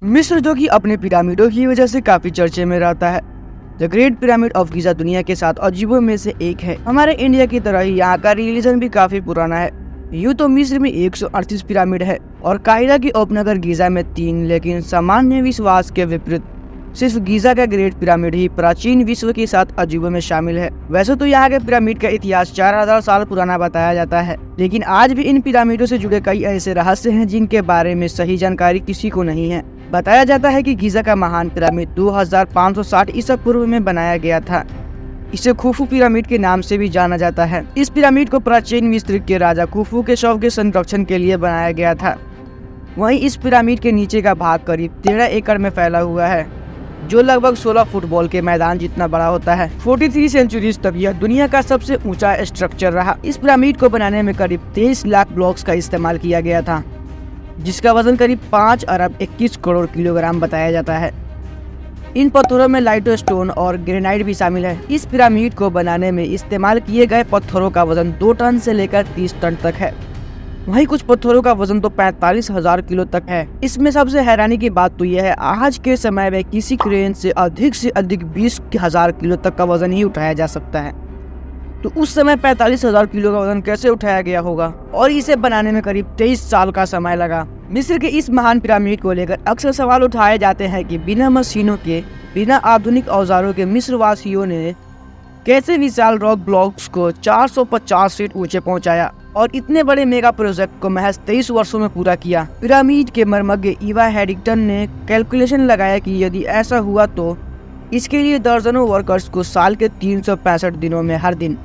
मिस्र जो कि अपने पिरामिडों की वजह से काफी चर्चे में रहता है। The great pyramid of Giza दुनिया के 7 अजीबों में से एक है। हमारे इंडिया की तरह ही यहाँ का रिलीजन भी काफी पुराना है। यूँ तो मिस्र में 138 पिरामिड है और काहिरा की उपनगर गीजा में 3, लेकिन सामान्य विश्वास के विपरीत सिर्फ गीजा का ग्रेट पिरामिड ही प्राचीन विश्व के 7 अजूबों में शामिल है। वैसे तो यहाँ के पिरामिड का इतिहास 4000 साल पुराना बताया जाता है, लेकिन आज भी इन पिरामिडों से जुड़े कई ऐसे रहस्य हैं जिनके बारे में सही जानकारी किसी को नहीं है। बताया जाता है कि गीजा का महान पिरामिड 2560 ईसा पूर्व में बनाया गया था। इसे खुफू पिरामिड के नाम से भी जाना जाता है। इस पिरामिड को प्राचीन मिस्र के राजा खुफू के शव के संरक्षण के लिए बनाया गया था। वहीं इस पिरामिड के नीचे का भाग करीब 13 एकड़ में फैला हुआ है, जो लगभग 16 फुटबॉल के मैदान जितना बड़ा होता है। 43 सेंचुरीज तक यह दुनिया का सबसे ऊंचा स्ट्रक्चर रहा। इस पिरामिड को बनाने में करीब 23 लाख ब्लॉक्स का इस्तेमाल किया गया था, जिसका वजन करीब 5 अरब 21 करोड़ किलोग्राम बताया जाता है। इन पत्थरों में लाइटोस्टोन और ग्रेनाइट भी शामिल है। इस पिरामिड को बनाने में इस्तेमाल किए गए पत्थरों का वजन 2 टन से लेकर 30 टन तक है। वहीं कुछ पत्थरों का वजन तो 45,000 किलो तक है। इसमें सबसे हैरानी की बात तो यह है, आज के समय में किसी क्रेन से अधिक 20,000 किलो तक का वजन ही उठाया जा सकता है। तो उस समय 45,000 किलो का वजन कैसे उठाया गया होगा, और इसे बनाने में करीब 23 साल का समय लगा। मिस्र के इस महान पिरामिड को लेकर अक्सर सवाल उठाए जाते हैं कि बिना मशीनों के, बिना आधुनिक औजारों के मिस्र वासियों ने कैसे विशाल रॉक ब्लॉक्स को 450 फीट ऊंचे पहुंचाया और इतने बड़े मेगा प्रोजेक्ट को महज 23 वर्षों में पूरा किया। पिरामिड के मर्मज्ञ ईवा हेडिंगटन ने कैलकुलेशन लगाया कि यदि ऐसा हुआ तो इसके लिए दर्जनों वर्कर्स को साल के 365 दिनों में हर दिन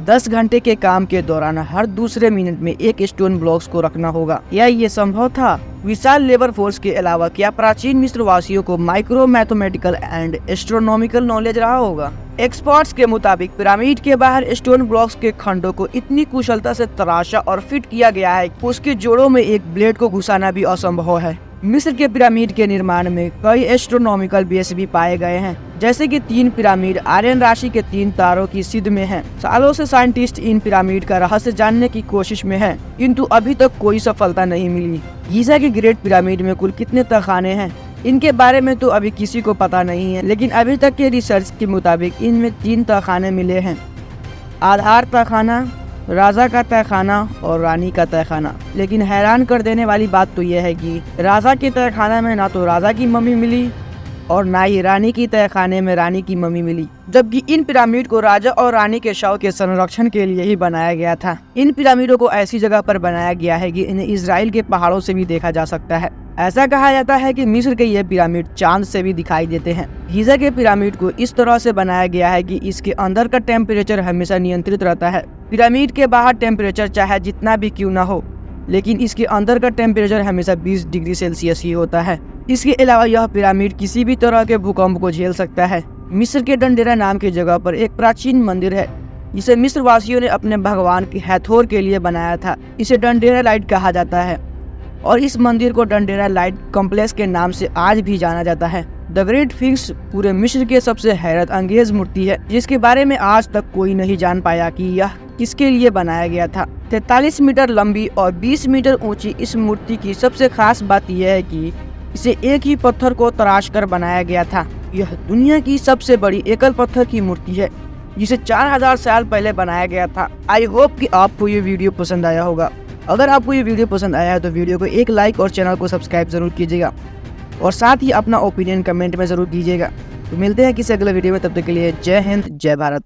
10 घंटे के काम के दौरान हर दूसरे मिनट में एक स्टोन ब्लॉक्स को रखना होगा। क्या ये संभव था? विशाल लेबर फोर्स के अलावा क्या प्राचीन मिस्र वासियों को micro mathematical and astronomical knowledge रहा होगा? एक्सपर्ट्स के मुताबिक पिरामिड के बाहर स्टोन ब्लॉक्स के खंडों को इतनी कुशलता से तराशा और फिट किया गया है कि उसके जोड़ों में एक ब्लेड को घुसाना भी असंभव है। मिस्र के पिरामिड के निर्माण में कई एस्ट्रोनॉमिकल बेस भी पाए गए हैं, जैसे कि 3 पिरामिड आर्यन राशि के 3 तारों की सिद्ध में हैं। सालों से साइंटिस्ट इन पिरामिड का रहस्य जानने की कोशिश में हैं, किंतु अभी तक कोई सफलता नहीं मिली। गीजा के ग्रेट पिरामिड में कुल कितने तहखाने हैं, इनके बारे में तो अभी किसी को पता नहीं है, लेकिन अभी तक के रिसर्च के मुताबिक इनमें 3 तहखाने मिले हैं: आधार तहखाना, राजा का तहखाना और रानी का तहखाना। लेकिन हैरान कर देने वाली बात तो यह है कि राजा के तहखाना में ना तो राजा की मम्मी मिली और ना ही रानी की तहखाने में रानी की मम्मी मिली, जबकि इन पिरामिड को राजा और रानी के शव के संरक्षण के लिए ही बनाया गया था। इन पिरामिडों को ऐसी जगह पर बनाया गया है कि इन्हें इजराइल के पहाड़ों से भी देखा जा सकता है। ऐसा कहा जाता है कि मिस्र के ये पिरामिड चांद से भी दिखाई देते हैं। गीजा के पिरामिड को इस तरह से बनाया गया है कि इसके अंदर का टेम्परेचर हमेशा नियंत्रित रहता है। पिरामिड के बाहर टेम्परेचर चाहे जितना भी क्यों ना हो, लेकिन इसके अंदर का टेम्परेचर हमेशा 20 डिग्री सेल्सियस ही होता है। इसके अलावा यह पिरामिड किसी भी तरह के भूकंप को झेल सकता है। मिस्र के डंडेरा नाम की जगह पर एक प्राचीन मंदिर है, जिसे मिस्र वासियों ने अपने भगवान के हैथोर के लिए बनाया था। इसे डंडेरा लाइट कहा जाता है और इस मंदिर को डंडेरा लाइट कॉम्प्लेक्स के नाम से आज भी जाना जाता है। द ग्रेट स्फिंक्स पूरे मिस्र के सबसे हैरत अंगेज मूर्ति है, जिसके बारे में आज तक कोई नहीं जान पाया कि यह किसके लिए बनाया गया था। 43 मीटर लंबी और 20 मीटर ऊंची इस मूर्ति की सबसे खास बात यह है कि इसे एक ही पत्थर को तराश कर बनाया गया था। यह दुनिया की सबसे बड़ी एकल पत्थर की मूर्ति है, जिसे 4000 साल पहले बनाया गया था। आई होप कि आपको ये वीडियो पसंद आया होगा। अगर आपको ये वीडियो पसंद आया है तो वीडियो को एक लाइक और चैनल को सब्सक्राइब जरूर कीजिएगा, और साथ ही अपना ओपिनियन कमेंट में जरूर दीजिएगा। तो मिलते हैं किसी अगले वीडियो में, तब तक के लिए जय हिंद, जय भारत।